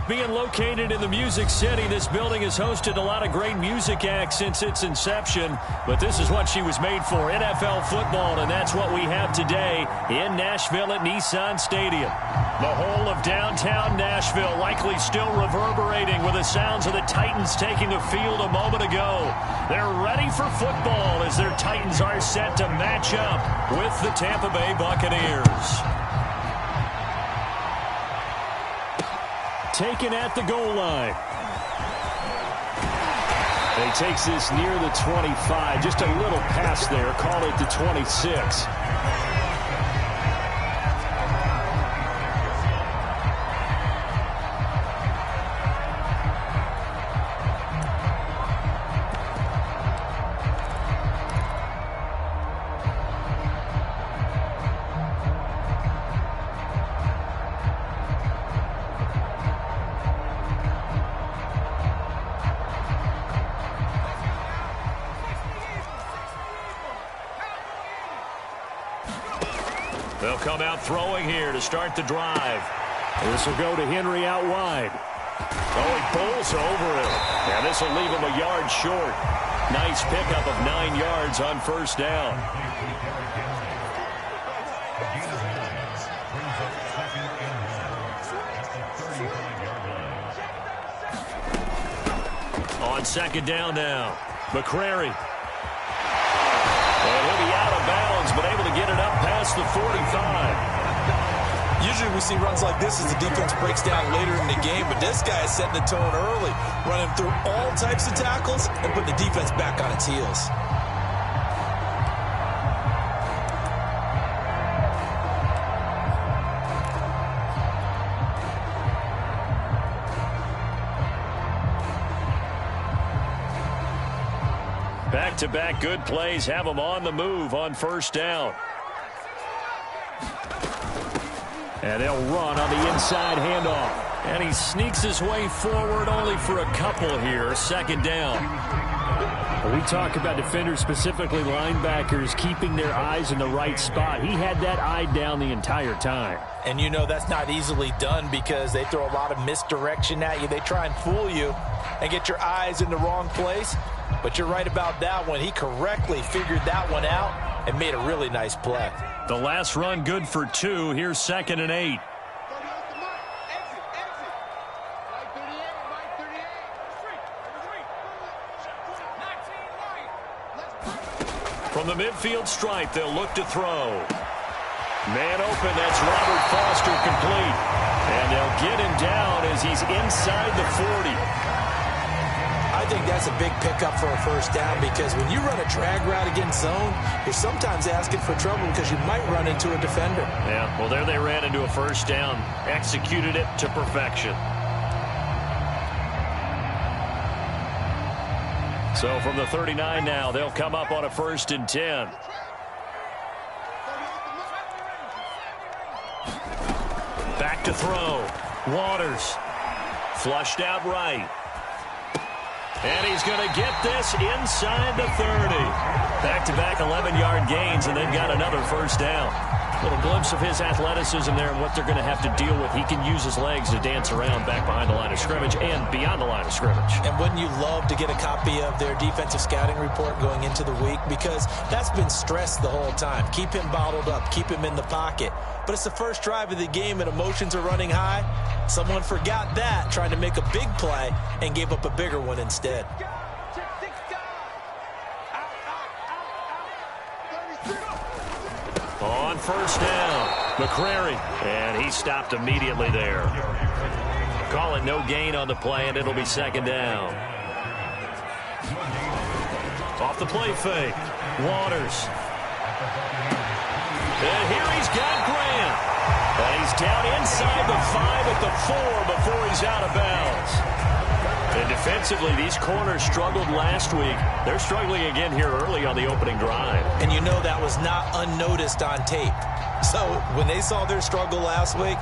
being located in the Music City, this building has hosted a lot of great music acts since its inception. But this is what she was made for, NFL football, and that's what we have today in Nashville at Nissan Stadium. The whole of downtown Nashville likely still reverberating with the sounds of the Titans taking the field a moment ago. They're ready for football as their Titans are set to match up with the Tampa Bay Buccaneers. Taken at the goal line. He takes this near the 25. Just a little pass there. Call it the 26. They'll come out throwing here to start the drive. This will go to Henry out wide. Oh, he pulls over him. And this will leave him a yard short. Nice pickup of 9 yards on first down. On second down now, McCrary. And he'll be out of bounds, but able to get it up past the 45. Usually we see runs like this as the defense breaks down later in the game, but this guy is setting the tone early, running through all types of tackles and putting the defense back on its heels. Back-to-back good plays have them on the move on first down. And they'll run on the inside handoff. And he sneaks his way forward only for a couple here. Second down. We talk about defenders, specifically linebackers, keeping their eyes in the right spot. He had that eye down the entire time. And you know that's not easily done because they throw a lot of misdirection at you. They try and fool you and get your eyes in the wrong place. But you're right about that one. He correctly figured that one out and made a really nice play. The last run good for 2. Here's 2nd and 8. From the midfield stripe, they'll look to throw. Man open, that's Robert Foster complete. And they'll get him down as he's inside the 40. I think that's a big pickup for a first down because when you run a drag route against zone, you're sometimes asking for trouble because you might run into a defender. Yeah, well, there they ran into a first down. Executed it to perfection. So from the 39 now, they'll come up on a 1st and 10. Back to throw. Waters. Flushed out right. And he's going to get this inside the 30. Back-to-back 11-yard gains, and they've got another first down. Little glimpse of his athleticism there and what they're going to have to deal with. He can use his legs to dance around back behind the line of scrimmage and beyond the line of scrimmage. And wouldn't you love to get a copy of their defensive scouting report going into the week? Because that's been stressed the whole time. Keep him bottled up. Keep him in the pocket. But it's the first drive of the game and emotions are running high. Someone forgot that, trying to make a big play, and gave up a bigger one instead. On first down, McCrary, and he stopped immediately there. Call it no gain on the play, and it'll be 2nd down. Off the play fake, Waters. And here he's got Grant. And he's down inside the 5 at the 4 before he's out of bounds. And defensively, these corners struggled last week. They're struggling again here early on the opening drive. And you know that was not unnoticed on tape. So when they saw their struggle last week,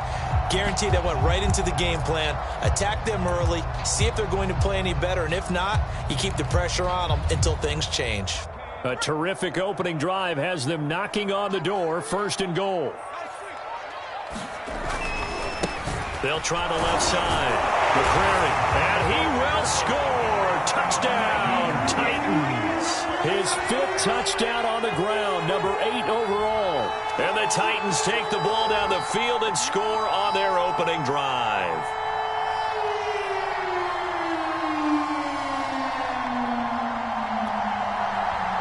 guaranteed that went right into the game plan. Attack them early, see if they're going to play any better. And if not, you keep the pressure on them until things change. A terrific opening drive has them knocking on the door. 1st and goal. They'll try the left side. McCrary, and he will score. Touchdown, Titans. His 5th touchdown on the ground, number 8 overall. And the Titans take the ball down the field and score on their opening drive.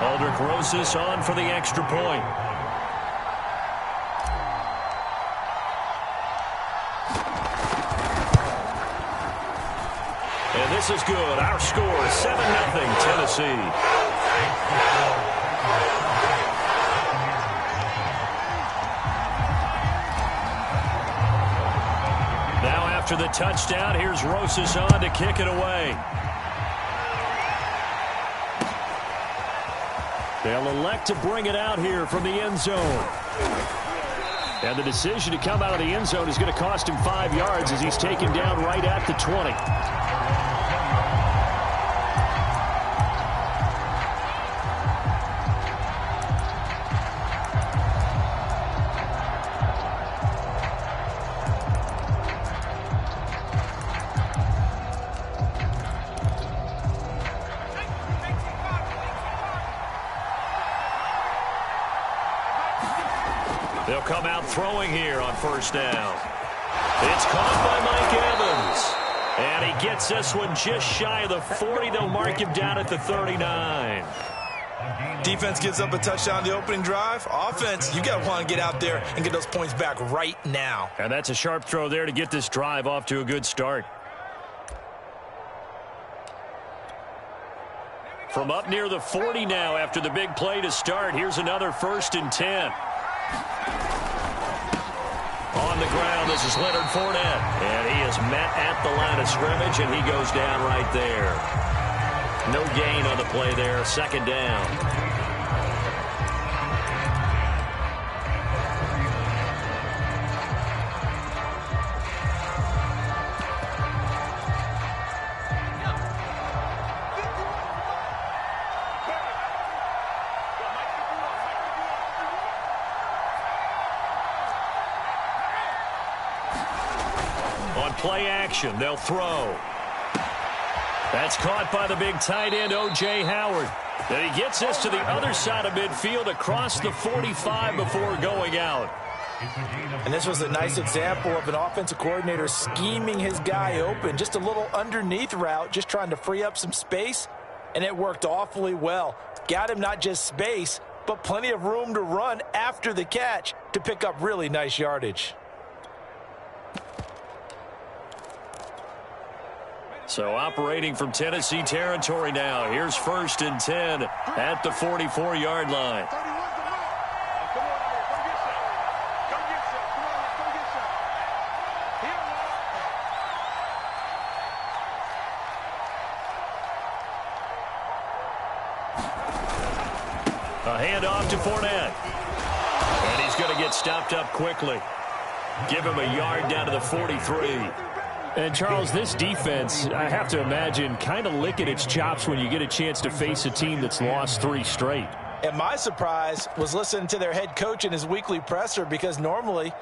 Aldrich Rosas on for the extra point. And this is good. Our score, 7-0 Tennessee. Now after the touchdown, here's Rosas on to kick it away. They'll elect to bring it out here from the end zone. And the decision to come out of the end zone is going to cost him 5 yards as he's taken down right at the 20. They'll come out throwing here on first down. It's caught by Mike Evans. And he gets this one just shy of the 40. They'll mark him down at the 39. Defense gives up a touchdown the opening drive. Offense, you got to want to get out there and get those points back right now. And that's a sharp throw there to get this drive off to a good start. From up near the 40 now after the big play to start. Here's another 1st and 10. On the ground, this is Leonard Fournette. And he is met at the line of scrimmage, and he goes down right there. No gain on the play there. 2nd down. Play action. They'll throw. That's caught by the big tight end, O.J. Howard. And he gets this to the other side of midfield across the 45 before going out. And this was a nice example of an offensive coordinator scheming his guy open. Just a little underneath route, just trying to free up some space, and it worked awfully well. Got him not just space, but plenty of room to run after the catch to pick up really nice yardage. So operating from Tennessee territory now. Here's 1st and 10 at the 44-yard line. A handoff to Fournette. And he's going to get stopped up quickly. Give him a yard down to the 43. And, Charles, this defense, I have to imagine, kind of licking its chops when you get a chance to face a team that's lost 3 straight. And my surprise was listening to their head coach in his weekly presser, because normally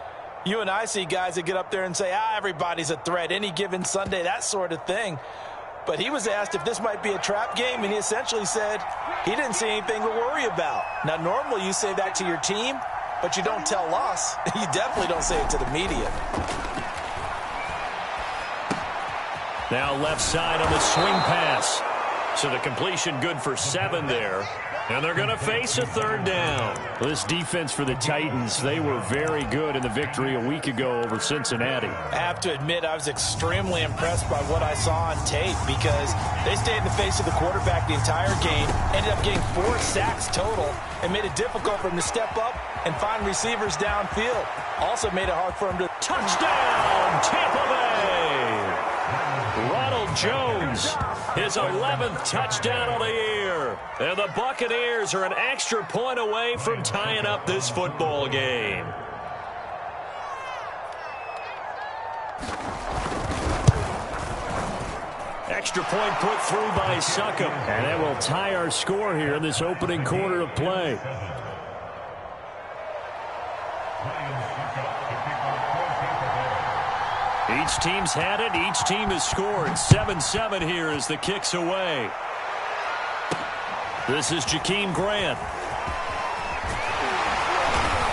you and I see guys that get up there and say, everybody's a threat any given Sunday, that sort of thing. But he was asked if this might be a trap game, and he essentially said he didn't see anything to worry about. Now, normally you say that to your team, but you don't tell us. You definitely don't say it to the media. Now left side on the swing pass. So the completion good for 7 there. And they're going to face a 3rd down. This defense for the Titans, they were very good in the victory a week ago over Cincinnati. I have to admit, I was extremely impressed by what I saw on tape, because they stayed in the face of the quarterback the entire game, ended up getting 4 sacks total, and made it difficult for him to step up and find receivers downfield. Also made it hard for him to... Touchdown, Tampa Bay! Ronald Jones, his 11th touchdown of the year. And the Buccaneers are an extra point away from tying up this football game. Extra point put through by Succop. And that will tie our score here in this opening quarter of play. Each team's had it. Each team has scored. 7-7 here as the kick's away. This is Jakeem Grant.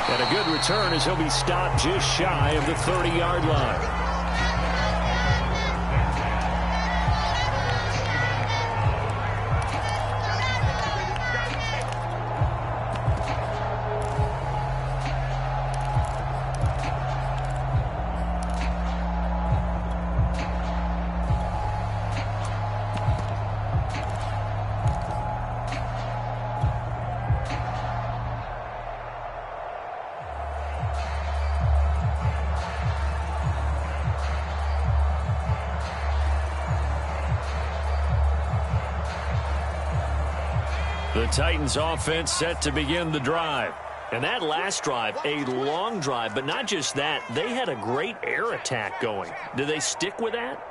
And a good return as he'll be stopped just shy of the 30-yard line. The Titans offense set to begin the drive. And that last drive, a long drive, but not just that, they had a great air attack going. Do they stick with that?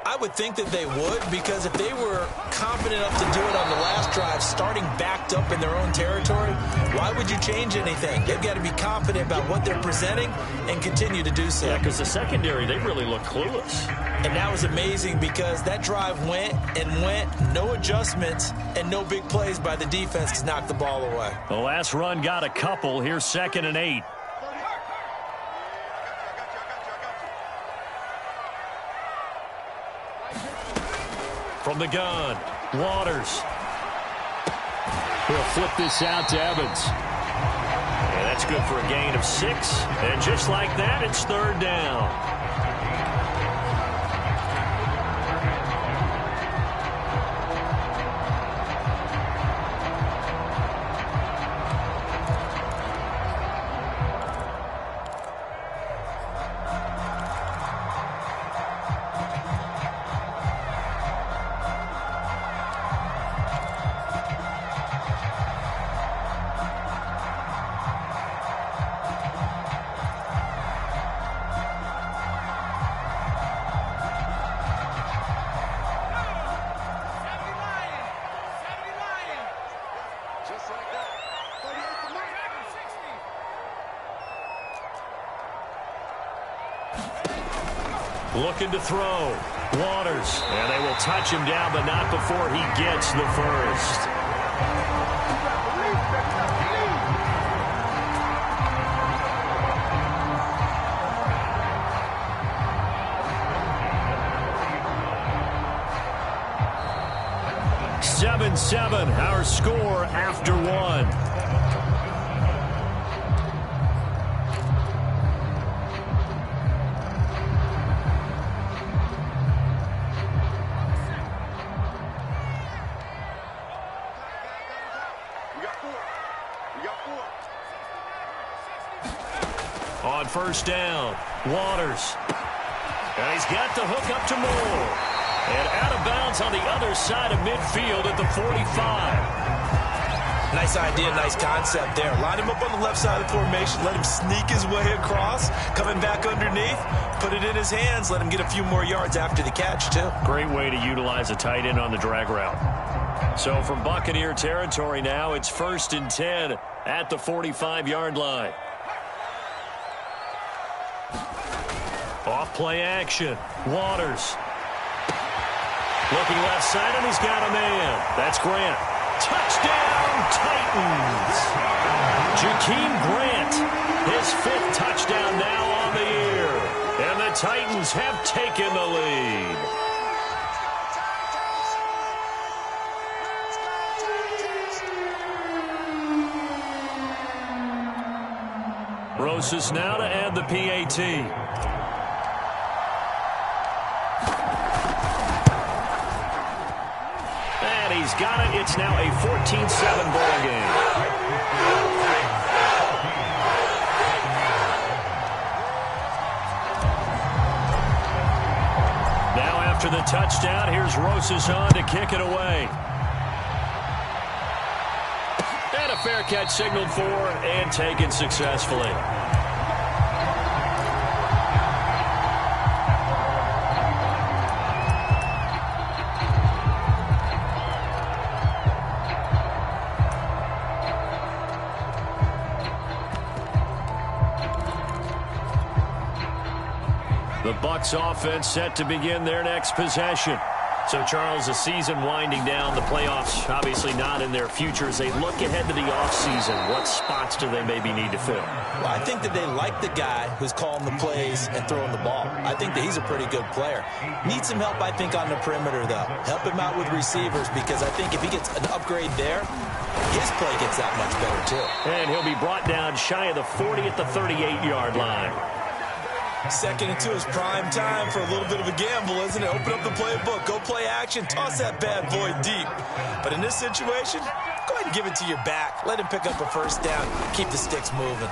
I would think that they would, because if they were confident enough to do it on the last drive, starting backed up in their own territory, why would you change anything? They've got to be confident about what they're presenting and continue to do so. Yeah, because the secondary, they really look clueless. And that was amazing because that drive went and went, no adjustments, and no big plays by the defense to knock the ball away. The last run got a couple. Here's 2nd and 8. From the gun, Waters. He'll flip this out to Evans. And that's good for a gain of 6. And just like that, it's 3rd down. Looking to throw. Waters. And they will touch him down, but not before he gets the first. Seven, our score after 1. On 1st down, Waters. And he's got the hook up to Moore. And out of bounds on the other side of midfield at the 45. Nice idea, nice concept there. Line him up on the left side of the formation. Let him sneak his way across. Coming back underneath. Put it in his hands. Let him get a few more yards after the catch, too. Great way to utilize a tight end on the drag route. So from Buccaneer territory now, it's 1st and 10 at the 45-yard line. Off play action. Waters. Looking left side, and he's got a man. That's Grant. Touchdown, Titans. Jakeem Grant, his 5th touchdown now on the year. And the Titans have taken the lead. Rosas now to add the PAT. He's got it. It's now a 14-7 ball game. Now after the touchdown, here's Rosas on to kick it away. And a fair catch signaled for and taken successfully. Bucs offense set to begin their next possession. So, Charles, the season winding down, the playoffs obviously not in their future. As they look ahead to the offseason, what spots do they maybe need to fill? Well, I think that they like the guy who's calling the plays and throwing the ball. I think that he's a pretty good player. Needs some help, I think, on the perimeter, though. Help him out with receivers, because I think if he gets an upgrade there, his play gets that much better, too. And he'll be brought down shy of the 40 at the 38-yard line. 2nd and 2 is prime time for a little bit of a gamble, isn't it? Open up the playbook, go play action, toss that bad boy deep. But in this situation, go ahead and give it to your back. Let him pick up a first down. Keep the sticks moving.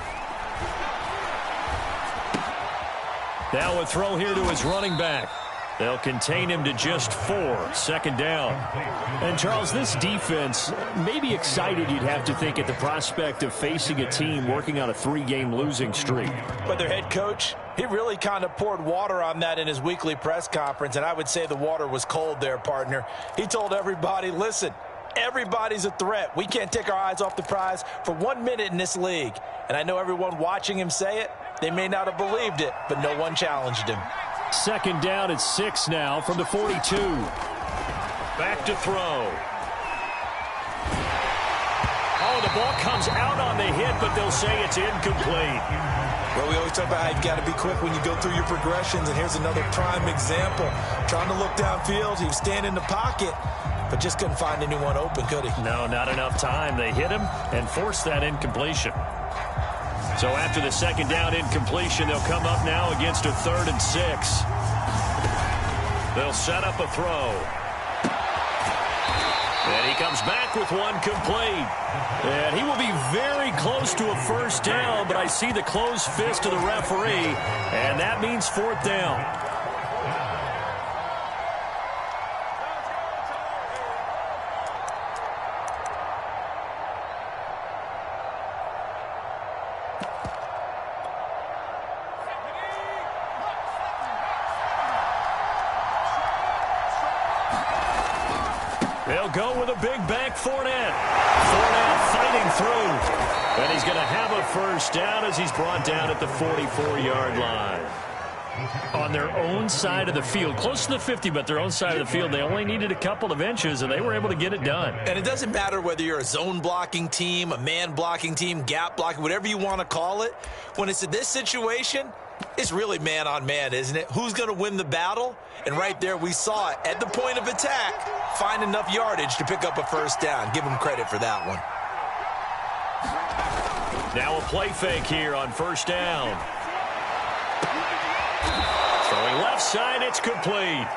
Now a throw here to his running back. They'll contain him to just 4. 2nd down. And, Charles, this defense may be excited, you'd have to think, at the prospect of facing a team working on a 3-game losing streak. But their head coach, he really kind of poured water on that in his weekly press conference, and I would say the water was cold there, partner. He told everybody, listen, everybody's a threat. We can't take our eyes off the prize for 1 minute in this league. And I know everyone watching him say it, they may not have believed it, but no one challenged him. 2nd down at 6 now from the 42. Back to throw. Oh, the ball comes out on the hit, but they'll say it's incomplete. Well, we always talk about how you've got to be quick when you go through your progressions, and here's another prime example. Trying to look downfield, he was standing in the pocket, but just couldn't find anyone open, could he? No, not enough time. They hit him and forced that incompletion. So after the 2nd down incompletion, they'll come up now against a 3rd and 6. They'll set up a throw. And he comes back with one complete. And he will be very close to a first down, but I see the closed fist of the referee, and that means 4th down. They'll go with a big bank, Fournette. Fournette fighting through. And he's going to have a first down as he's brought down at the 44-yard line. On their own side of the field, close to the 50, but their own side of the field, they only needed a couple of inches, and they were able to get it done. And it doesn't matter whether you're a zone blocking team, a man blocking team, gap blocking, whatever you want to call it. When it's in this situation, it's really man-on-man, isn't it? Who's going to win the battle? And right there, we saw it at the point of attack. Find enough yardage to pick up a first down. Give him credit for that one. Now a play fake here on first down. Throwing left side, it's complete.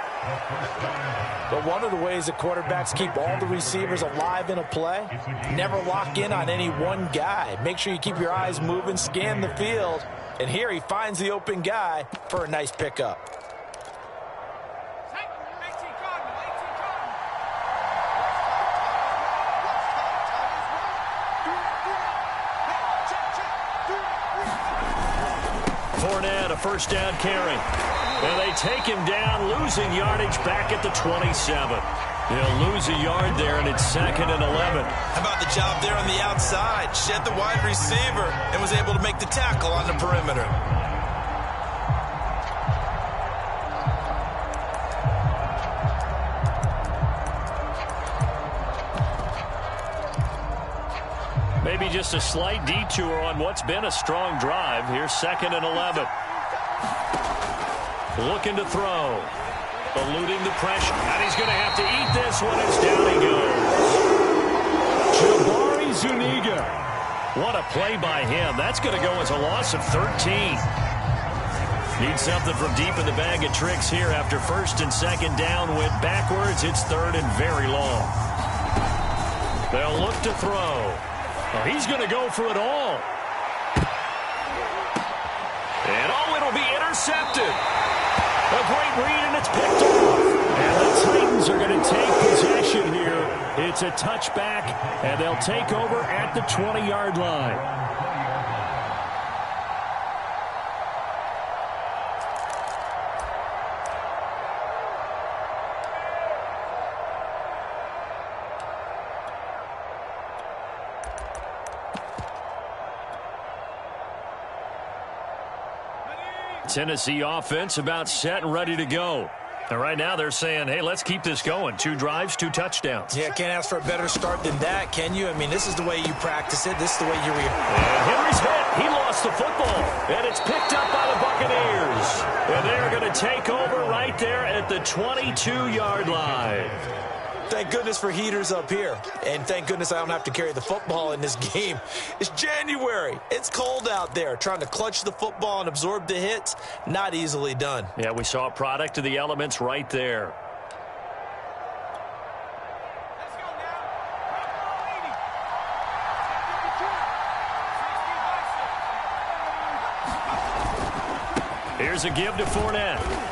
But one of the ways that quarterbacks keep all the receivers alive in a play, never lock in on any one guy. Make sure you keep your eyes moving, scan the field. And here he finds the open guy for a nice pickup. Fournette, a first down carry. And they take him down, losing yardage back at the 27. He'll lose a yard there, and it's 2nd and 11. How about the job there on the outside? Shed the wide receiver and was able to make the tackle on the perimeter. Maybe just a slight detour on what's been a strong drive. Here's 2nd and 11. Looking to throw. Eluding the pressure. And he's going to have to eat this one as down he goes. Jabari Zuniga. What a play by him. That's going to go as a loss of 13. Need something from deep in the bag of tricks here after 1st and 2nd down. Went backwards. It's 3rd and very long. They'll look to throw. Well, he's going to go for it all. And it'll be intercepted. A great read, and it's picked off. And the Titans are going to take possession here. It's a touchback, and they'll take over at the 20-yard line. Tennessee offense about set and ready to go. And right now they're saying, hey, let's keep this going. 2 drives, 2 touchdowns. Yeah, can't ask for a better start than that, can you? I mean, this is the way you practice it. This is the way you And Henry's hit. He lost the football. And it's picked up by the Buccaneers. And they're going to take over right there at the 22-yard line. Thank goodness for heaters up here. And thank goodness I don't have to carry the football in this game. It's January. It's cold out there. Trying to clutch the football and absorb the hits, not easily done. Yeah, we saw a product of the elements right there. Here's a give to Fournette.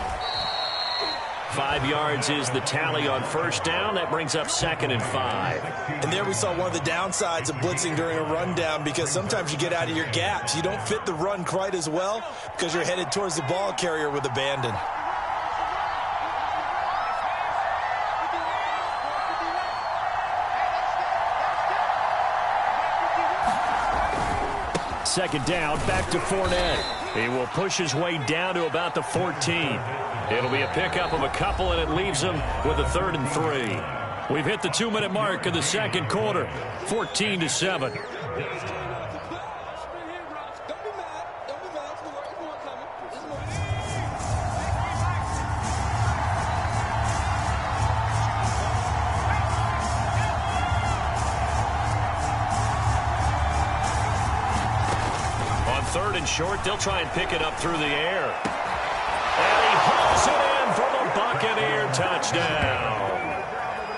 5 yards is the tally on first down. That brings up 2nd and 5. And there we saw one of the downsides of blitzing during a rundown, because sometimes you get out of your gaps. You don't fit the run quite as well because you're headed towards the ball carrier with abandon. Second down, back to Fournette. He will push his way down to about the 14. It'll be a pickup of a couple, and it leaves him with a 3rd and 3. We've hit the 2-minute mark of the second quarter, 14-7. On 3rd and short, they'll try and pick it up through the air. And he hauls it in for the Buccaneer touchdown.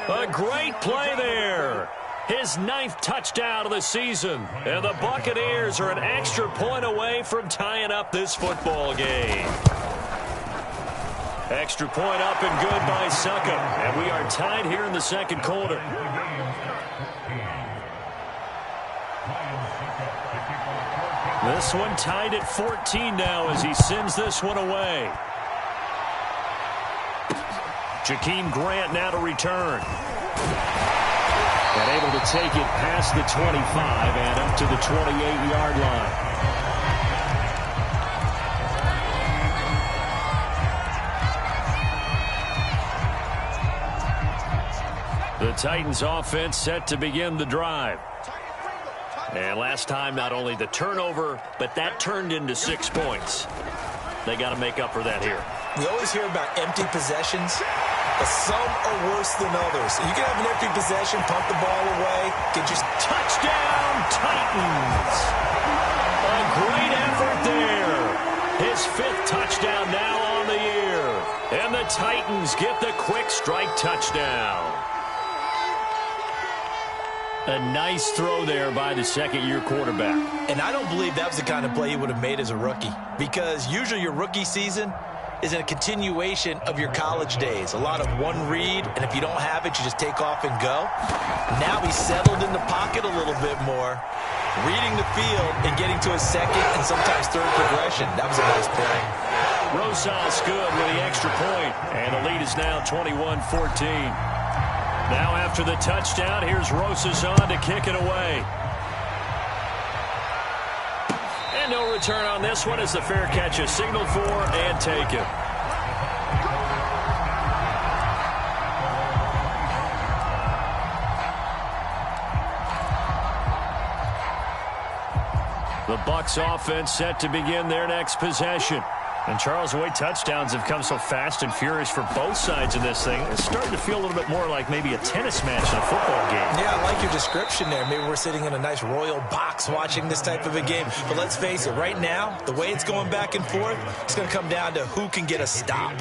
A great play there. His 9th touchdown of the season. And the Buccaneers are an extra point away from tying up this football game. Extra point up and good by Succop. And we are tied here in the second quarter. This one tied at 14 now as he sends this one away. Jakeem Grant now to return. And able to take it past the 25 and up to the 28-yard line. The Titans offense set to begin the drive. And last time, not only the turnover, but that turned into 6 points. They got to make up for that here. We always hear about empty possessions, but some are worse than others. You can have an empty possession, pump the ball away, get just touchdown Titans. A great effort there. His 5th touchdown now on the year. And the Titans get the quick strike touchdown. A nice throw there by the second-year quarterback. And I don't believe that was the kind of play he would have made as a rookie, because usually your rookie season is a continuation of your college days. A lot of one read, and if you don't have it, you just take off and go. Now he's settled in the pocket a little bit more, reading the field and getting to his 2nd and sometimes 3rd progression. That was a nice play. Rosas good with the extra point, and the lead is now 21-14. Now after the touchdown, here's Rosas on to kick it away. And no return on this one as the fair catch is signaled for and taken. The Bucs offense set to begin their next possession. And Charles, the way touchdowns have come so fast and furious for both sides in this thing, it's starting to feel a little bit more like maybe a tennis match in a football game. Yeah, I like your description there. Maybe we're sitting in a nice royal box watching this type of a game. But let's face it, right now, the way it's going back and forth, it's going to come down to who can get a stop.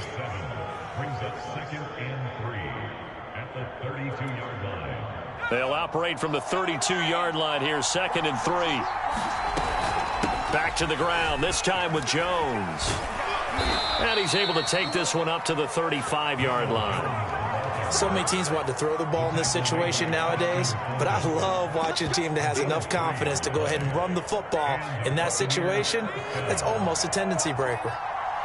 They'll operate from the 32-yard line here, 2nd and 3. Back to the ground, this time with Jones. And he's able to take this one up to the 35-yard line. So many teams want to throw the ball in this situation nowadays, but I love watching a team that has enough confidence to go ahead and run the football in that situation. That's almost a tendency breaker.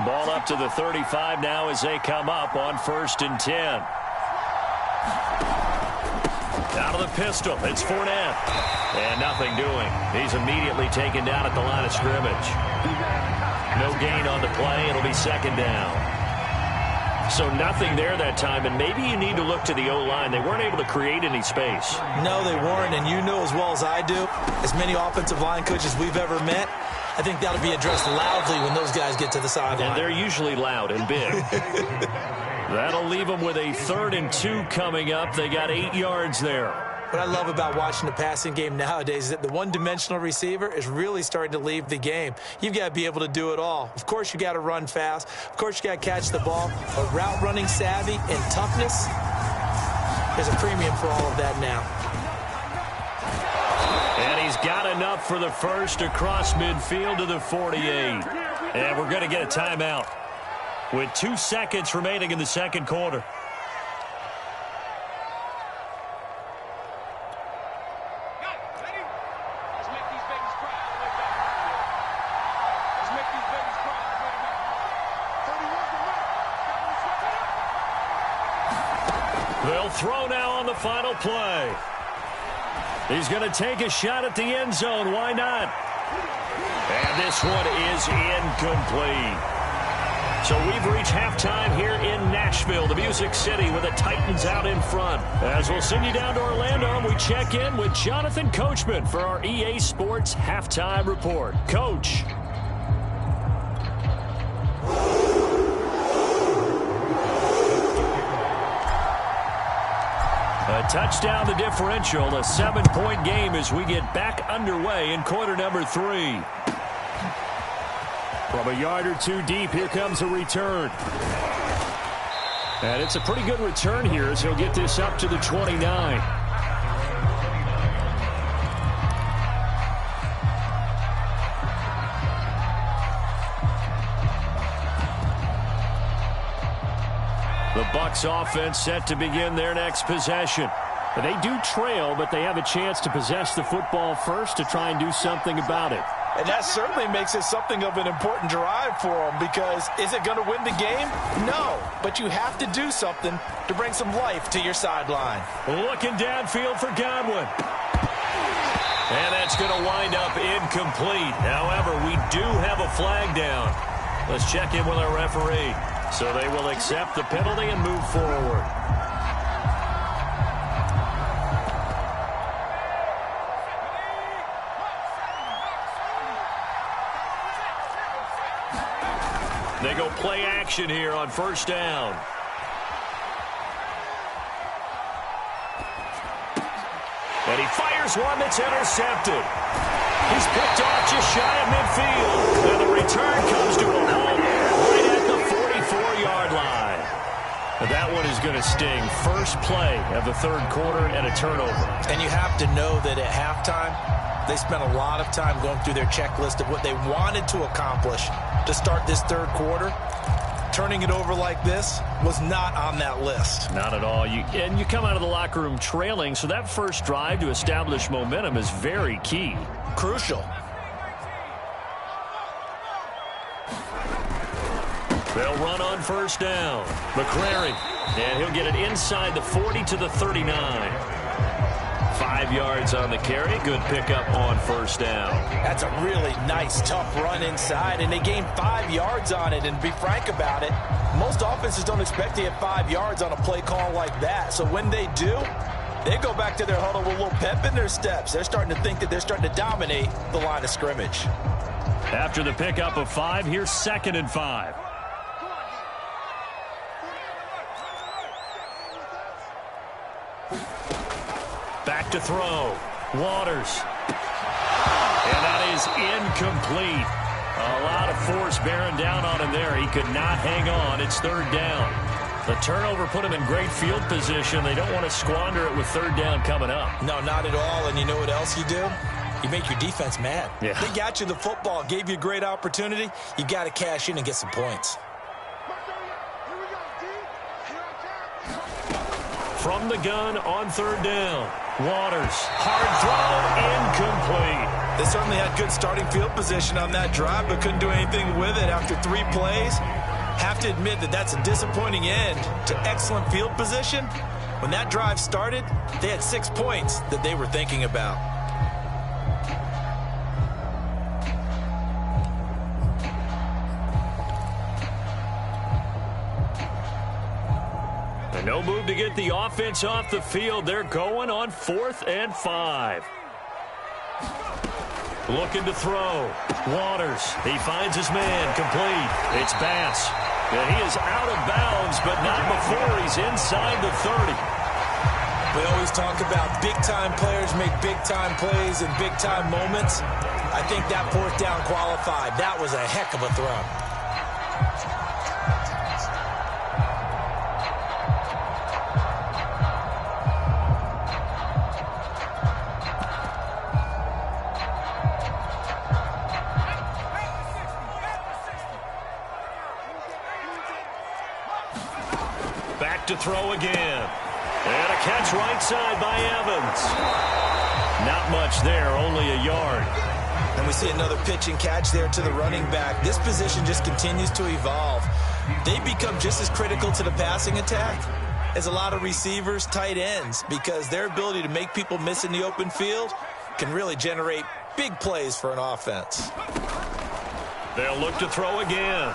Ball up to the 35 now as they come up on 1st and 10. Out of the pistol, it's Fournette. And nothing doing. He's immediately taken down at the line of scrimmage. No gain on the play. It'll be second down. So nothing there that time, and maybe you need to look to the O-line. They weren't able to create any space. No, they weren't, and you know as well as I do, as many offensive line coaches we've ever met, I think that'll be addressed loudly when those guys get to the sideline. And they're usually loud and big. That'll leave them with a 3rd and 2 coming up. They got 8 yards there. What I love about watching the passing game nowadays is that the one-dimensional receiver is really starting to leave the game. You've got to be able to do it all. Of course, you got to run fast. Of course, you got to catch the ball. But route running savvy and toughness, there's a premium for all of that now. And he's got enough for the first across midfield to the 48. And we're going to get a timeout with 2 seconds remaining in the second quarter. They'll throw now on the final play. He's going to take a shot at the end zone. Why not? And this one is incomplete. So we've reached halftime here in Nashville, the Music City, with the Titans out in front. As we'll send you down to Orlando, we check in with Jonathan Coachman for our EA Sports Halftime Report. Coach. A touchdown the differential, a 7-point game as we get back underway in quarter number 3. From a yard or 2 deep, here comes a return. And it's a pretty good return here as he'll get this up to the 29. The Bucs offense set to begin their next possession. They do trail, but they have a chance to possess the football first to try and do something about it. And that certainly makes it something of an important drive for them, because is it going to win the game? No, but you have to do something to bring some life to your sideline. Looking downfield for Godwin. And that's going to wind up incomplete. However, we do have a flag down. Let's check in with our referee. So they will accept the penalty and move forward. They go play action here on first down. And he fires one that's intercepted. He's picked off just shy of midfield. And the return comes to a halt right at the 44-yard line. That one is going to sting. First play of the third quarter and a turnover. And you have to know that at halftime, they spent a lot of time going through their checklist of what they wanted to accomplish to start this third quarter. Turning it over like this was not on that list. Not at all. And you come out of the locker room trailing, so that first drive to establish momentum is very key. Crucial. They'll run on first down. McCrary, and he'll get it inside the 40 to the 39. 5 yards on the carry. Good pickup on first down. That's a really nice, tough run inside, and they gained 5 yards on it. And to be frank about it, most offenses don't expect to get 5 yards on a play call like that. So when they do, they go back to their huddle with a little pep in their steps. They're starting to think that they're starting to dominate the line of scrimmage. After the pickup of 5, here's 2nd and 5. Back to throw. Waters. And that is incomplete. A lot of force bearing down on him there. He could not hang on. It's third down. The turnover put him in great field position. They don't want to squander it with third down coming up. No, not at all. And you know what else you do? You make your defense mad. Yeah. They got you the football, gave you a great opportunity. You got to cash in and get some points. From the gun on third down. Waters. Hard throw. Incomplete. They certainly had good starting field position on that drive, but couldn't do anything with it after 3 plays. Have to admit that that's a disappointing end to excellent field position. When that drive started, they had 6 points that they were thinking about. And no move to get the offense off the field. They're going on 4th and 5. Looking to throw. Waters. He finds his man. Complete. It's Bass. And he is out of bounds, but not before he's inside the 30. We always talk about big-time players make big-time plays in big-time moments. I think that 4th down qualified. That was a heck of a throw. Back to throw again. And a catch right side by Evans. Not much there, only a yard. And we see another pitch and catch there to the running back. This position just continues to evolve. They become just as critical to the passing attack as a lot of receivers, tight ends, because their ability to make people miss in the open field can really generate big plays for an offense. They'll look to throw again.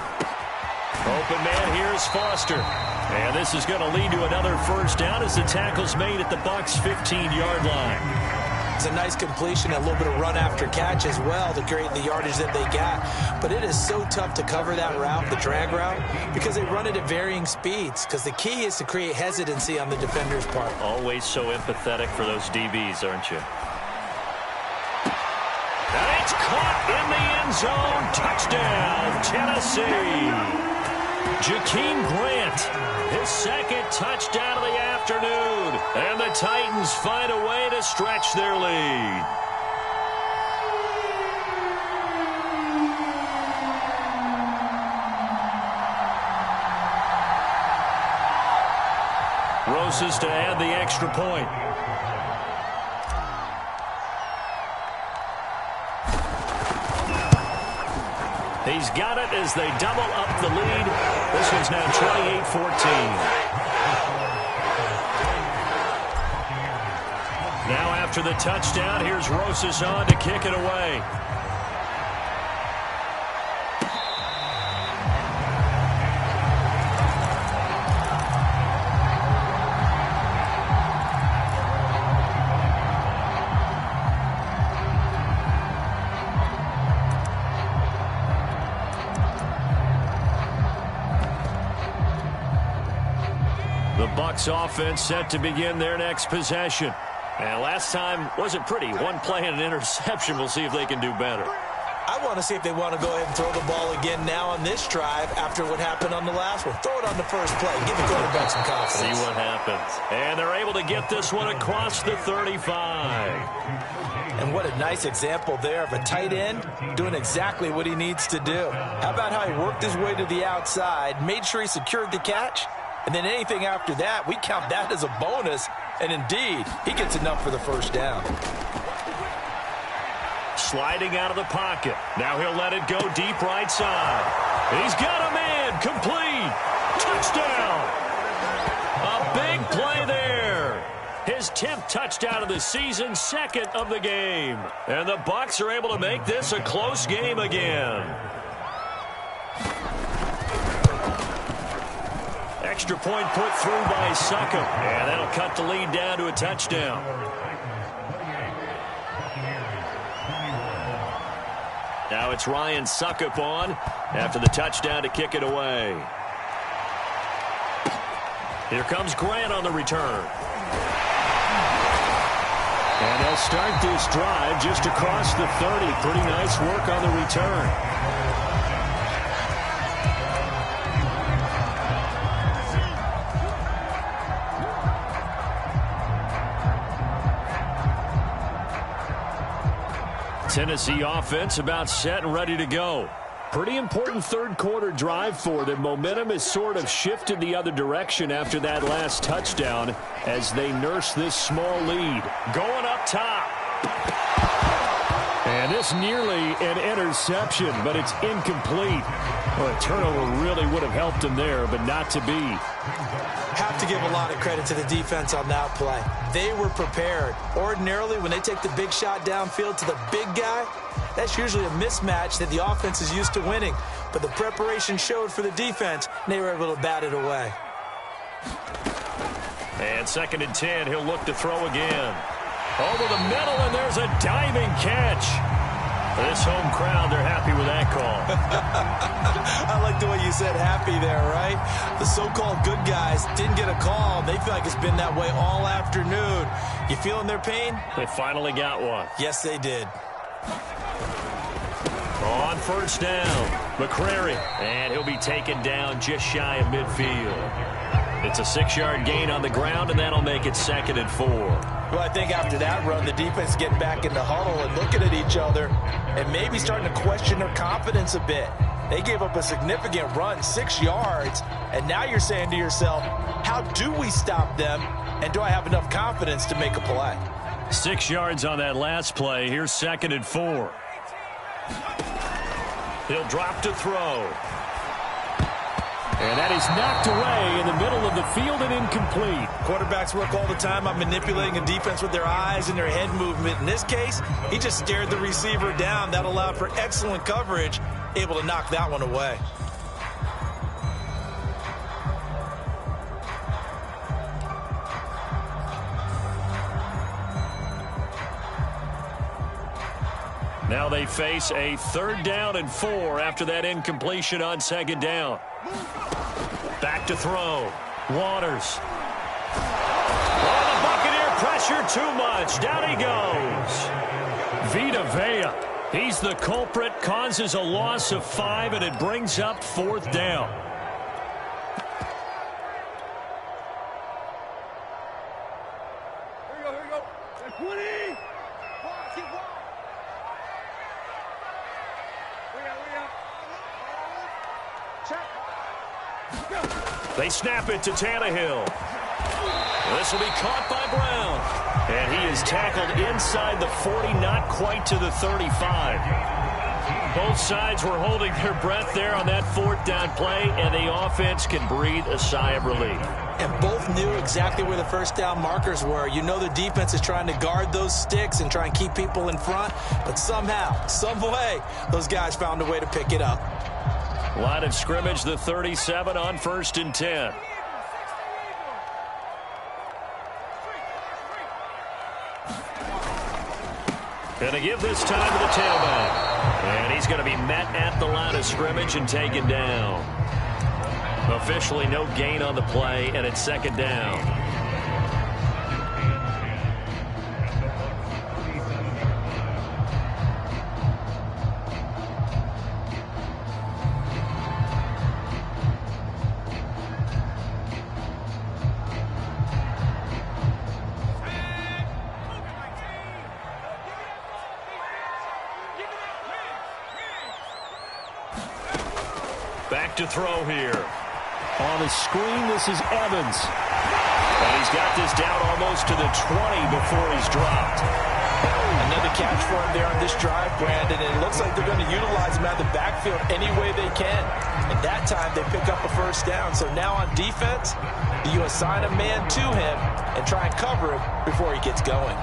Open man here is Foster. And this is going to lead to another first down as the tackle's made at the Bucs' 15-yard line. It's a nice completion, a little bit of run after catch as well to create the yardage that they got. But it is so tough to cover that route, the drag route, because they run it at varying speeds. Because the key is to create hesitancy on the defender's part. Always so empathetic for those DBs, aren't you? And it's caught in the end zone. Touchdown, Tennessee. Jakeem Grant, his 2nd touchdown of the afternoon. And the Titans find a way to stretch their lead. Roses to add the extra point. He's got it as they double up the lead. This one's now 28-14. Now after the touchdown, here's Rosas on to kick it away. The Bucs offense set to begin their next possession. And last time wasn't pretty. One play and an interception. We'll see if they can do better. I want to see if they want to go ahead and throw the ball again now on this drive after what happened on the last one. Throw it on the first play. Give the quarterback some confidence. See what happens. And they're able to get this one across the 35. And what a nice example there of a tight end doing exactly what he needs to do. How about how he worked his way to the outside, made sure he secured the catch, and then anything after that, we count that as a bonus. And indeed, he gets enough for the first down. Sliding out of the pocket. Now he'll let it go deep right side. He's got a man. Complete. Touchdown. A big play there. His 10th touchdown of the season, 2nd of the game. And the Bucs are able to make this a close game again. Extra point put through by Succop. And that'll cut the lead down to a touchdown. Now it's Ryan Succop on after the touchdown to kick it away. Here comes Grant on the return. And they'll start this drive just across the 30. Pretty nice work on the return. Tennessee offense about set and ready to go. Pretty important third quarter drive for them. Momentum has sort of shifted the other direction after that last touchdown as they nurse this small lead. Going up top. And this nearly an interception, but it's incomplete. Well, a turnover really would have helped him there, but not to be. Have to give a lot of credit to the defense on that play. They were prepared. Ordinarily, when they take the big shot downfield to the big guy, that's usually a mismatch that the offense is used to winning. But the preparation showed for the defense, and they were able to bat it away. And 2nd and 10, he'll look to throw again. Over the middle, and there's a diving catch. This home crowd, they're happy with that call. I like the way you said happy there, right? The so-called good guys didn't get a call. They feel like it's been that way all afternoon. You feeling their pain? They finally got one. Yes, they did. On 1st down, McCrary. And he'll be taken down just shy of midfield. It's a 6-yard gain on the ground, and that'll make it 2nd and 4. Well, I think after that run, the defense is getting back in the huddle and looking at each other and maybe starting to question their confidence a bit. They gave up a significant run, 6 yards, and now you're saying to yourself, how do we stop them, and do I have enough confidence to make a play? 6 yards on that last play. Here's 2nd and 4. He'll drop to throw. And that is knocked away in the middle of the field and incomplete. Quarterbacks work all the time on manipulating a defense with their eyes and their head movement. In this case, he just stared the receiver down. That allowed for excellent coverage, able to knock that one away. Now they face a 3rd down and 4 after that incompletion on 2nd down. Back to throw. Waters. Oh, the Buccaneer pressure too much. Down he goes. Vita Vea. He's the culprit, causes a loss of 5, and it brings up 4th down. Here we go. 20. Keep walking. Check. They snap it to Tannehill. This will be caught by Brown. And he is tackled inside the 40, not quite to the 35. Both sides were holding their breath there on that 4th down play, and the offense can breathe a sigh of relief. And both knew exactly where the 1st down markers were. You know the defense is trying to guard those sticks and try and keep people in front, but somehow, some way, those guys found a way to pick it up. Line of scrimmage, the 37 on 1st and 10. Going to give this time to the tailback. And he's going to be met at the line of scrimmage and taken down. Officially no gain on the play, and it's 2nd down. Back to throw here. On the screen, this is Evans. And he's got this down almost to the 20 before he's dropped. Another catch for him there on this drive, Brandon, and it looks like they're going to utilize him out of the backfield any way they can. And that time, they pick up a 1st down. So now on defense, you assign a man to him and try and cover him before he gets going.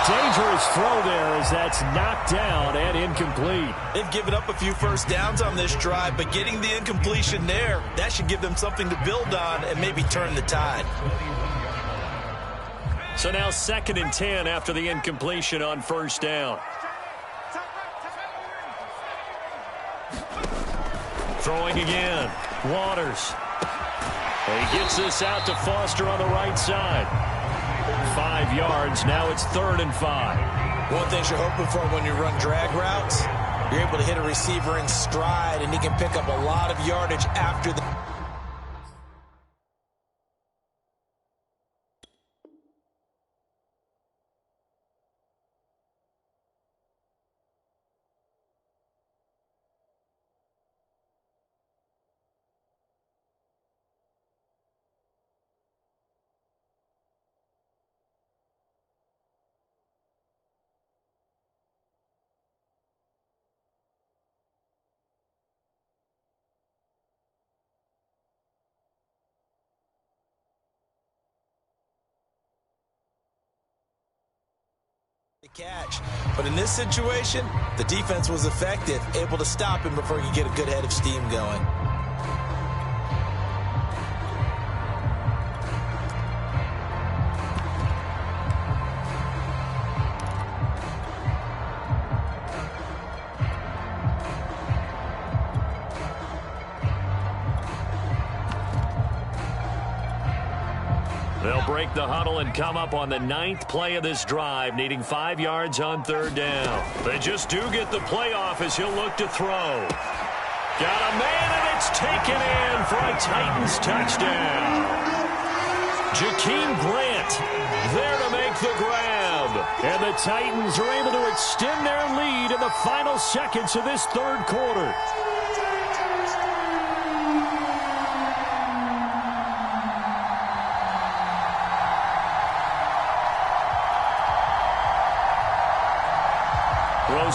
Dangerous throw there as that's knocked down and incomplete. They've given up a few 1st downs on this drive, but getting the incompletion there, that should give them something to build on and maybe turn the tide. So now 2nd and 10 after the incompletion on 1st down. Throwing again. Waters. He gets this out to Foster on the right side. 5 yards. Now it's 3rd and 5. One thing you're hoping for when you run drag routes, you're able to hit a receiver in stride, and he can pick up a lot of yardage after the Catch. But in this situation, the defense was effective, able to stop him before he could get a good head of steam going. They'll break the huddle and come up on the 9th play of this drive, needing 5 yards on 3rd down. They just do get the playoff as he'll look to throw. Got a man, and it's taken in for a Titans touchdown. Jakeem Grant there to make the grab. And the Titans are able to extend their lead in the final seconds of this 3rd quarter.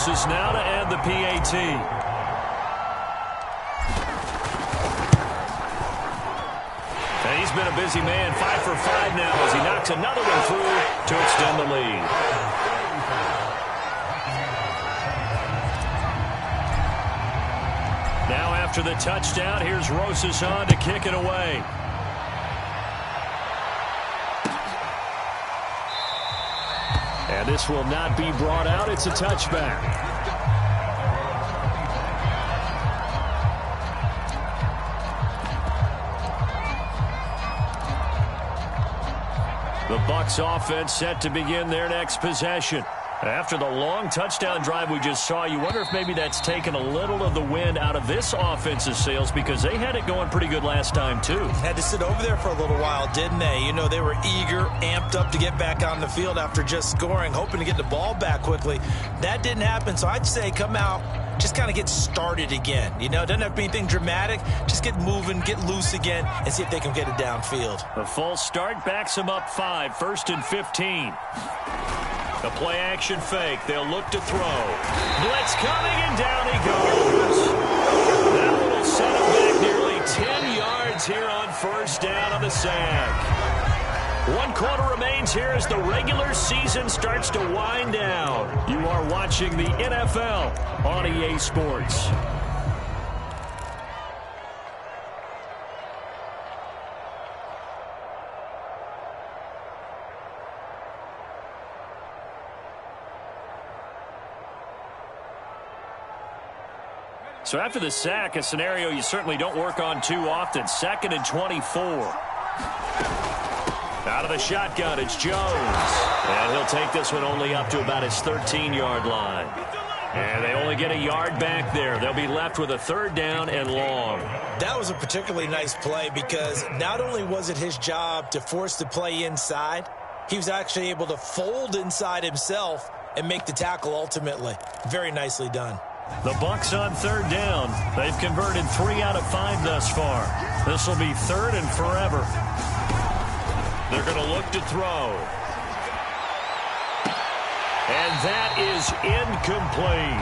Is now to add the PAT. And he's been a busy man, 5 for 5 now as he knocks another one through to extend the lead. Now after the touchdown, here's Rosas on to kick it away. And this will not be brought out. It's a touchback. The Bucs offense set to begin their next possession. After the long touchdown drive we just saw, you wonder if maybe that's taken a little of the wind out of this offense's sails because they had it going pretty good last time, too. Had to sit over there for a little while, didn't they? You know, they were eager, amped up to get back on the field after just scoring, hoping to get the ball back quickly. That didn't happen, so I'd say come out, just kind of get started again. You know, it doesn't have to be anything dramatic. Just get moving, get loose again, and see if they can get it downfield. The false start backs them up 5, 1st and 15. The play-action fake. They'll look to throw. Blitz coming, and down he goes. That will set him back nearly 10 yards here on 1st down on the sack. 1 quarter remains here as the regular season starts to wind down. You are watching the NFL on EA Sports. So after the sack, a scenario you certainly don't work on too often. 2nd and 24. Out of the shotgun, it's Jones. And he'll take this one only up to about his 13-yard line. And they only get a yard back there. They'll be left with a 3rd down and long. That was a particularly nice play because not only was it his job to force the play inside, he was actually able to fold inside himself and make the tackle ultimately. Very nicely done. The Bucs on 3rd down. They've converted 3 out of 5 thus far. This will be 3rd and forever. They're going to look to throw. And that is incomplete.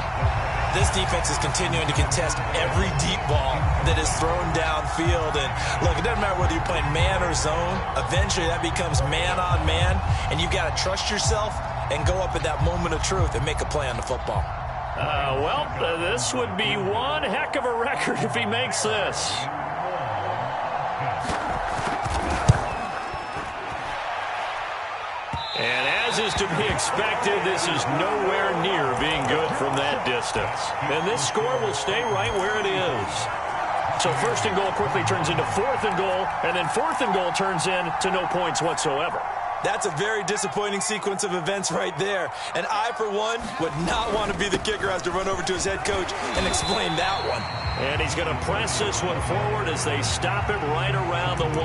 This defense is continuing to contest every deep ball that is thrown downfield. And look, it doesn't matter whether you're playing man or zone. Eventually that becomes man on man. And you've got to trust yourself and go up at that moment of truth and make a play on the football. This would be one heck of a record if he makes this. And as is to be expected, this is nowhere near being good from that distance. And this score will stay right where it is. So 1st and goal quickly turns into 4th and goal, and then 4th and goal turns into no points whatsoever. That's a very disappointing sequence of events right there. And I, for one, would not want to be the kicker who has to run over to his head coach and explain that one. And he's going to press this one forward as they stop it right around the 1.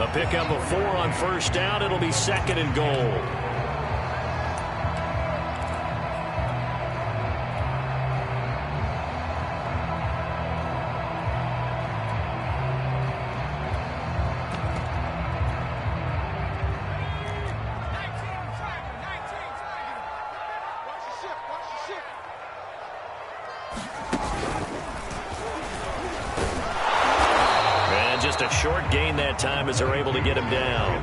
A pickup of 4 on 1st down. It'll be 2nd and goal. Short gain that time as they're able to get him down.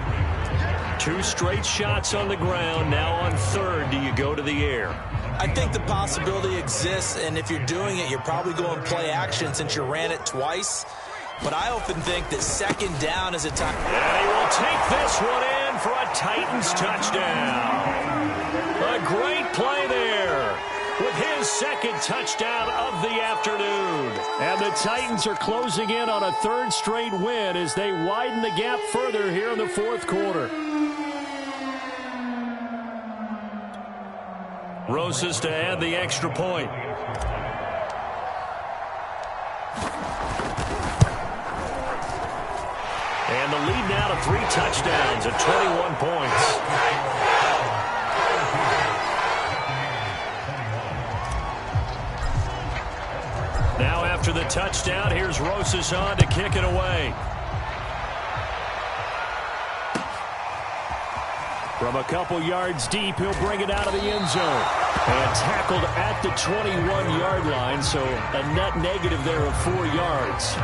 2 straight shots on the ground. Now on 3rd, do you go to the air? I think the possibility exists, and if you're doing it, you're probably going play action since you ran it twice. But I often think that 2nd down is a time. And he will take this one in for a Titans touchdown. A great play there with his 2nd touchdown of the afternoon. And the Titans are closing in on a 3rd straight win as they widen the gap further here in the 4th quarter. Rosas to add the extra point. And the lead now to 3 touchdowns at 21 points. Now after the touchdown, here's Rosas on to kick it away. From a couple yards deep, he'll bring it out of the end zone. And tackled at the 21-yard line, so a net negative there of 4 yards.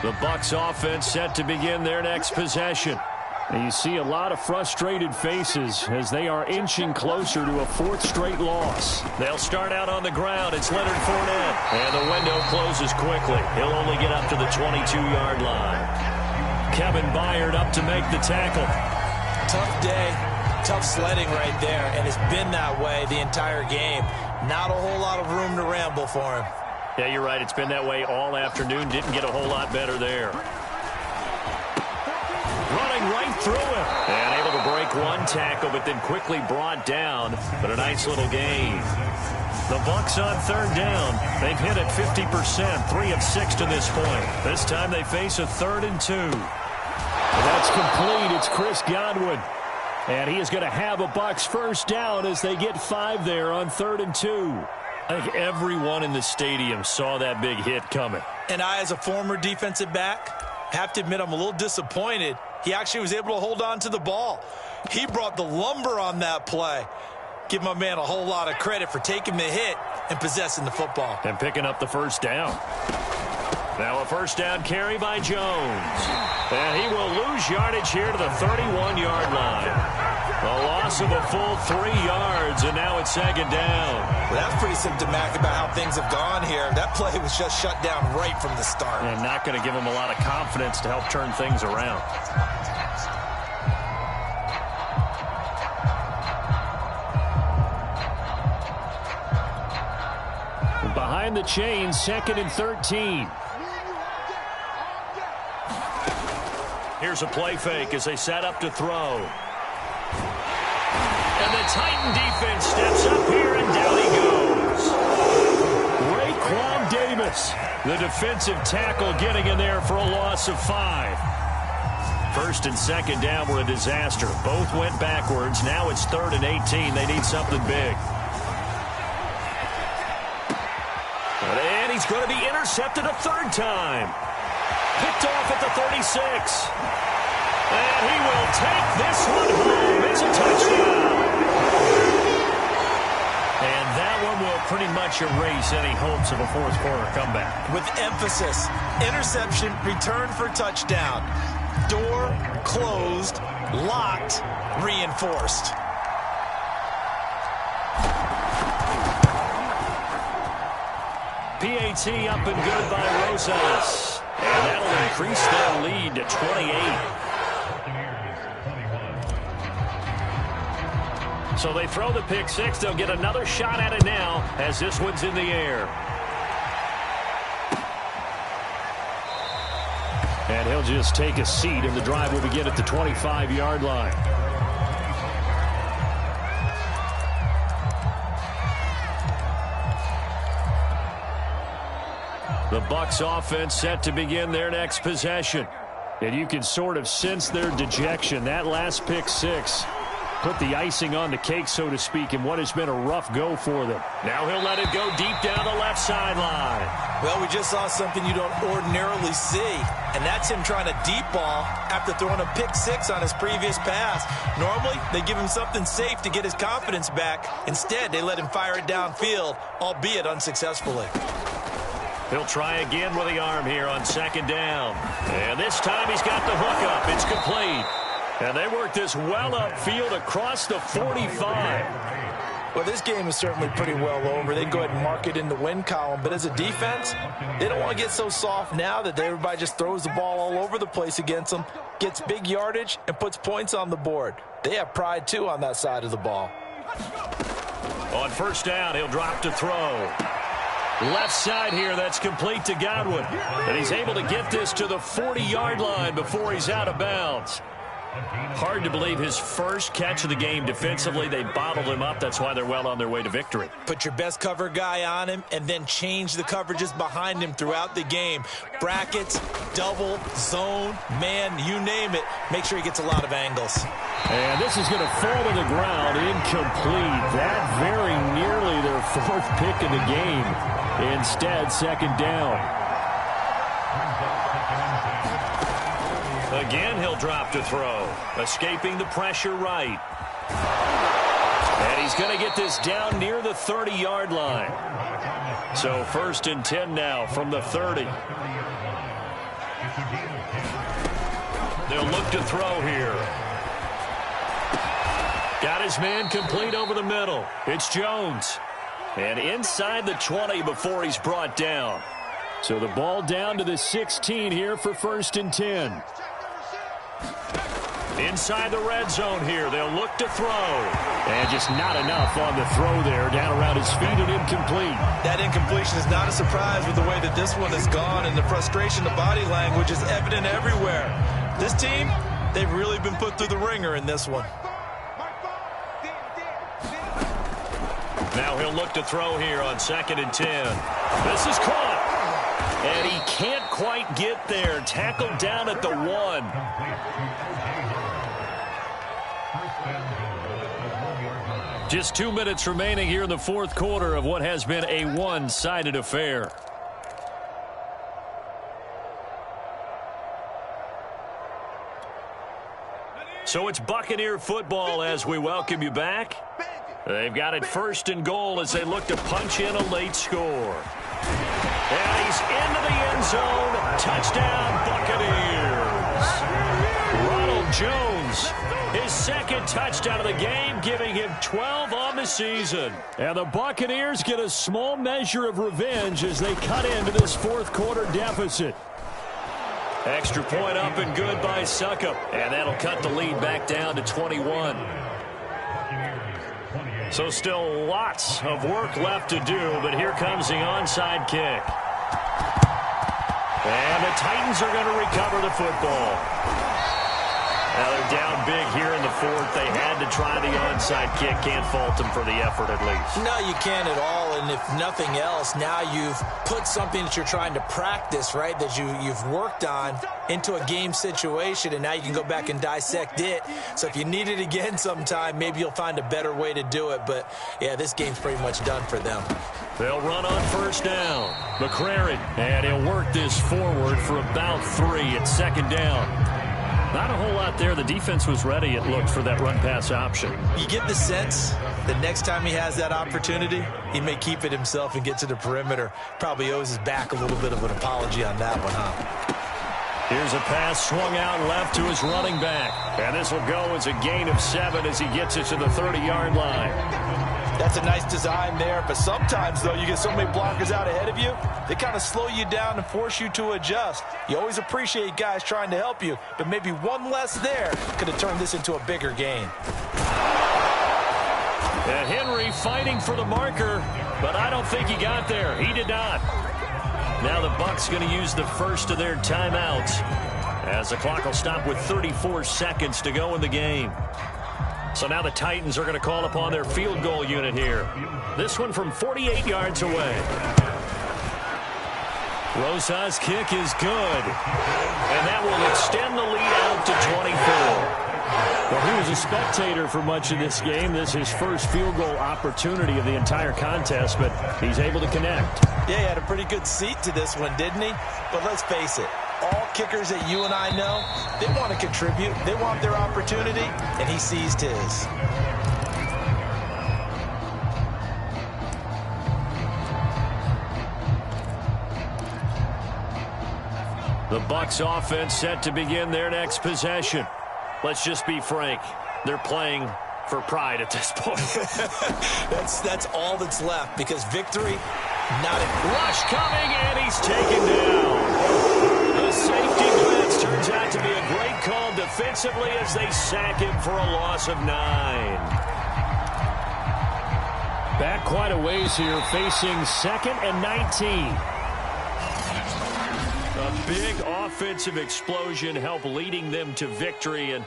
The Bucs offense set to begin their next possession. And you see a lot of frustrated faces as they are inching closer to a 4th straight loss. They'll start out on the ground. It's Leonard Fournette. And the window closes quickly. He'll only get up to the 22-yard line. Kevin Byard up to make the tackle. Tough day, tough sledding right there, and it's been that way the entire game. Not a whole lot of room to ramble for him. Yeah, you're right. It's been that way all afternoon. Didn't get a whole lot better there. Running right through him. And able to break 1 tackle, but then quickly brought down. But a nice little gain. The Bucs on 3rd down. They've hit it 50%, 3 of 6 to this point. This time they face a 3rd and 2. And that's complete. It's Chris Godwin. And he is going to have a Bucs first down as they get 5 there on 3rd and 2. I think everyone in the stadium saw that big hit coming. And I, as a former defensive back, have to admit I'm a little disappointed. He actually was able to hold on to the ball. He brought the lumber on that play. Give my man a whole lot of credit for taking the hit and possessing the football. And picking up the first down. Now a first down carry by Jones. And he will lose yardage here to the 31-yard line. A loss of a full 3 yards, and now it's 2nd down. Well, that's pretty symptomatic about how things have gone here. That play was just shut down right from the start. And not going to give him a lot of confidence to help turn things around. And behind the chains, 2nd and 13. Here's a play fake as they set up to throw. And the Titan defense steps up here, and down he goes. Raekwon Davis, the defensive tackle, getting in there for a loss of 5. 1st and 2nd down were a disaster. Both went backwards. Now it's 3rd and 18. They need something big. And he's going to be intercepted a 3rd time. Picked off at the 36. And he will take this one home. It's a touchdown. And that one will pretty much erase any hopes of a 4th quarter comeback. With emphasis, interception, return for touchdown. Door closed, locked, reinforced. PAT up and good by Rosas. And that'll increase their lead to 28. So they throw the pick 6. They'll get another shot at it now as this one's in the air. And he'll just take a seat, and the drive will begin at the 25-yard line. The Bucs offense set to begin their next possession. And you can sort of sense their dejection. That last pick 6 put the icing on the cake, so to speak, in what has been a rough go for them. Now he'll let it go deep down the left sideline. Well, we just saw something you don't ordinarily see, and that's him trying to deep ball after throwing a pick 6 on his previous pass. Normally, they give him something safe to get his confidence back. Instead, they let him fire it downfield, albeit unsuccessfully. He'll try again with the arm here on second down. And this time he's got the hook up. It's complete. And they work this well upfield across the 45. Well, this game is certainly pretty well over. They go ahead and mark it in the win column. But as a defense, they don't want to get so soft now that everybody just throws the ball all over the place against them, gets big yardage, and puts points on the board. They have pride, too, on that side of the ball. On first down, he'll drop to throw. Left side here, that's complete to Godwin. And he's able to get this to the 40-yard line before he's out of bounds. Hard to believe his first catch of the game defensively. They bottled him up. That's why they're well on their way to victory. Put your best cover guy on him and then change the coverages behind him throughout the game. Brackets, double, zone, man, you name it. Make sure he gets a lot of angles. And this is going to fall to the ground, incomplete. That very nearly their fourth pick of the game. Instead, second down. Again, he'll drop to throw. Escaping the pressure right. And he's going to get this down near the 30-yard line. So first and 10 now from the 30. They'll look to throw here. Got his man complete over the middle. It's Jones. And inside the 20 before he's brought down. So the ball down to the 16 here for first and 10. Inside the red zone here. They'll look to throw. And just not enough on the throw there. Down around his feet and incomplete. That incompletion is not a surprise with the way that this one has gone, and the frustration, the body language is evident everywhere. This team, they've really been put through the ringer in this one. Now he'll look to throw here on second and 10. This is caught. And he can't quite get there. Tackled down at the 1. Just 2 minutes remaining here in the fourth quarter of what has been a one-sided affair. So it's Buccaneer football as we welcome you back. They've got it first and goal as they look to punch in a late score. And he's into the end zone. Touchdown, Buccaneers. Ronald Jones, his second touchdown of the game, giving him 12 on the season. And the Buccaneers get a small measure of revenge as they cut into this fourth quarter deficit. Extra point up and good by Succop. And that'll cut the lead back down to 21. So still lots of work left to do, but here comes the onside kick. And the Titans are going to recover the football. Now they're down big here in the fourth. They had to try the onside kick. Can't fault them for the effort at least. No, you can't at all. And if nothing else, now you've put something that you're trying to practice, right, that you've worked on into a game situation, and now you can go back and dissect it. So if you need it again sometime, maybe you'll find a better way to do it. But, yeah, this game's pretty much done for them. They'll run on first down. McCrary, and he'll work this forward for about 3 at second down. Not a whole lot there. The defense was ready, it looked, for that run-pass option. You get the sense that next time he has that opportunity, he may keep it himself and get to the perimeter. Probably owes his back a little bit of an apology on that one, huh? Here's a pass swung out left to his running back. And this will go as a gain of 7 as he gets it to the 30-yard line. That's a nice design there, but sometimes, though, you get so many blockers out ahead of you, they kind of slow you down and force you to adjust. You always appreciate guys trying to help you, but maybe one less there could have turned this into a bigger gain. And Henry fighting for the marker, but I don't think he got there. He did not. Now the Bucs going to use the first of their timeouts as the clock will stop with 34 seconds to go in the game. So now the Titans are going to call upon their field goal unit here. This one from 48 yards away. Rosa's kick is good. And that will extend the lead out to 24. Well, he was a spectator for much of this game. This is his first field goal opportunity of the entire contest, but he's able to connect. Yeah, he had a pretty good seat to this one, didn't he? But let's face it. All kickers that you and I know, they want to contribute. They want their opportunity, and he seized his. The Bucs offense set to begin their next possession. Let's just be frank. They're playing for pride at this point. That's all that's left, because victory, not a rush coming, and he's taken down. The safety blitz turns out to be a great call defensively as they sack him for a loss of 9. Back quite a ways here, facing 2nd and 19. A big offensive explosion helped leading them to victory, and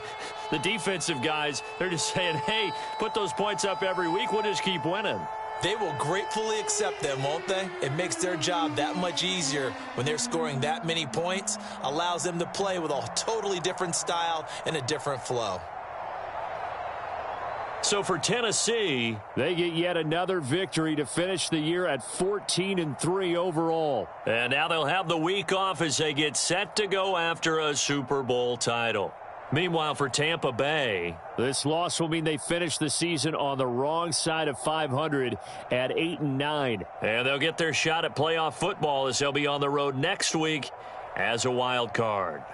the defensive guys, they're just saying, hey, put those points up every week, we'll just keep winning. They will gratefully accept them, won't they? It makes their job that much easier when they're scoring that many points, allows them to play with a totally different style and a different flow. So for Tennessee, they get yet another victory to finish the year at 14-3 overall. And now they'll have the week off as they get set to go after a Super Bowl title. Meanwhile, for Tampa Bay, this loss will mean they finish the season on the wrong side of 500 at 8-9. And they'll get their shot at playoff football as they'll be on the road next week as a wild card.